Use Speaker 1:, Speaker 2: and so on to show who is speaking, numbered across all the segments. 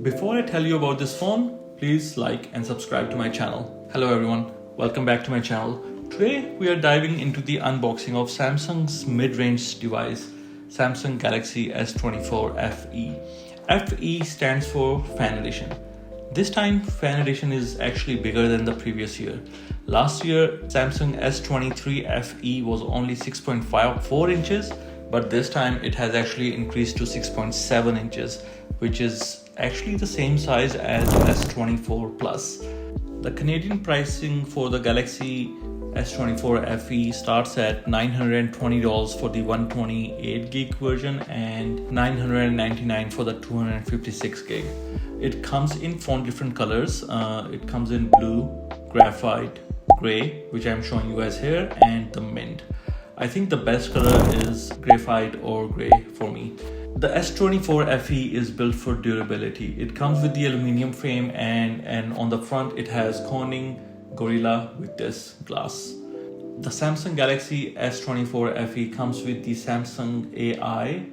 Speaker 1: Before I tell you about this phone, please like and subscribe to my channel. Hello everyone, welcome back to my channel. Today we are diving into the unboxing of Samsung's mid-range device, Samsung Galaxy S24FE. FE stands for Fan Edition. This time Fan Edition is actually bigger than the previous year. Last year Samsung S23FE was only 6.54 inches, but this time it has actually increased to 6.7 inches, which is actually the same size as S24 Plus. The Canadian pricing for the Galaxy S24 FE starts at $920 for the 128 gig version and $999 for the 256 gig. It comes in 4 different colors. It comes in blue, graphite, gray, which I'm showing you guys here, and the mint. I think the best color is graphite or gray for me. The S24 FE is built for durability. It comes with the aluminum frame and on the front it has Corning Gorilla with this glass. The Samsung Galaxy S24 FE comes with the Samsung AI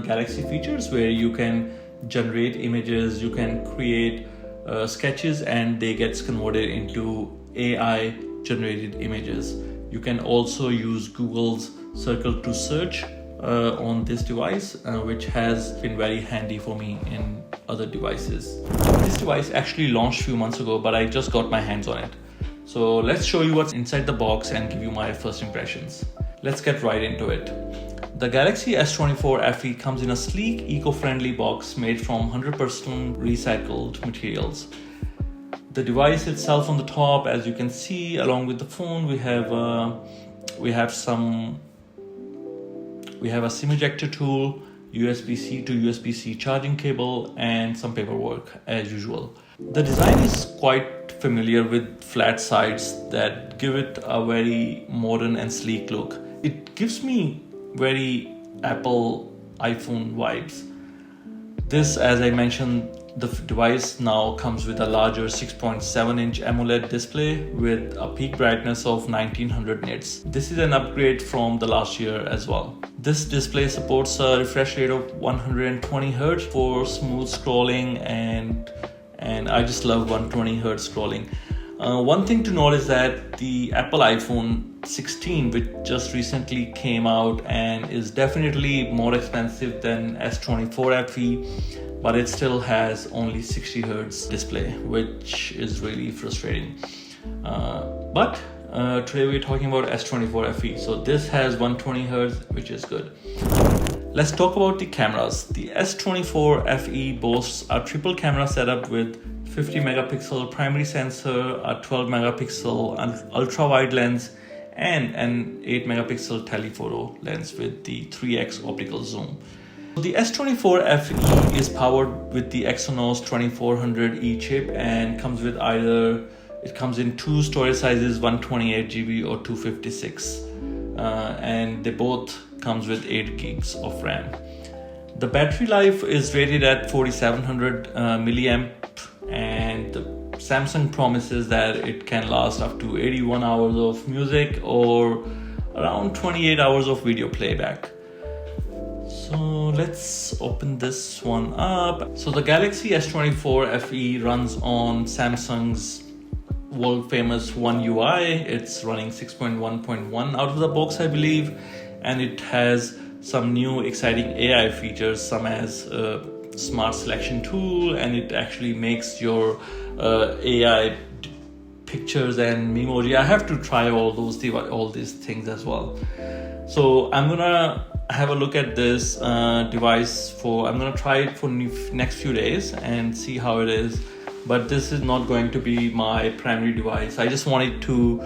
Speaker 1: Galaxy features, where you can generate images, you can create sketches, and they get converted into AI generated images. You can also use Google's Circle to search on this device, which has been very handy for me in other devices. This device actually launched a few months ago, but I just got my hands on it. So let's show you what's inside the box and give you my first impressions. Let's get right into it. The Galaxy S24 FE comes in a sleek, eco-friendly box made from 100% recycled materials. The device itself on the top, as you can see, along with the phone, we have a SIM ejector tool, USB-C to USB-C charging cable, and some paperwork as usual. The design is quite familiar with flat sides that give it a very modern and sleek look. It gives me very Apple iPhone vibes. This, as I mentioned, the device now comes with a larger 6.7-inch AMOLED display with a peak brightness of 1900 nits. This is an upgrade from the last year as well. This display supports a refresh rate of 120 Hz for smooth scrolling, and I just love 120 Hz scrolling. One thing to note is that the Apple iPhone 16, which just recently came out and is definitely more expensive than S24 FE, but it still has only 60 Hz display, which is really frustrating. But today we're talking about S24 FE. So this has 120 Hz, which is good. Let's talk about the cameras. The S24 FE boasts a triple camera setup with 50 megapixel primary sensor, a 12 megapixel ultra wide lens, and an 8 megapixel telephoto lens with the 3x optical zoom. The S24 FE is powered with the Exynos 2400E chip and comes with it comes in 2 storage sizes, 128 GB or 256, and they both comes with 8 gigs of RAM. The battery life is rated at 4700 milliamp, and Samsung promises that it can last up to 81 hours of music or around 28 hours of video playback. So let's open this one up. So the Galaxy S24 FE runs on Samsung's world famous One UI. It's running 6.1.1 out of the box, I believe, and it has some new exciting AI features, some as smart selection tool, and it actually makes your AI pictures and memoji. I have to try all these things as well. So I'm gonna have a look at this device I'm gonna try it for next few days and see how it is. But this is not going to be my primary device. I just wanted to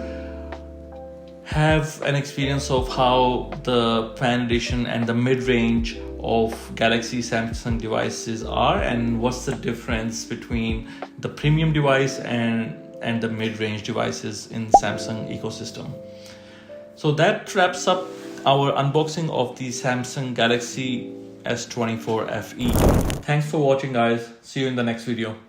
Speaker 1: have an experience of how the Fan Edition and the mid-range of Galaxy Samsung devices are, and what's the difference between the premium device and the mid-range devices in Samsung ecosystem. So that wraps up our unboxing of the Samsung Galaxy S24 FE. Thanks for watching, guys. See you in the next video.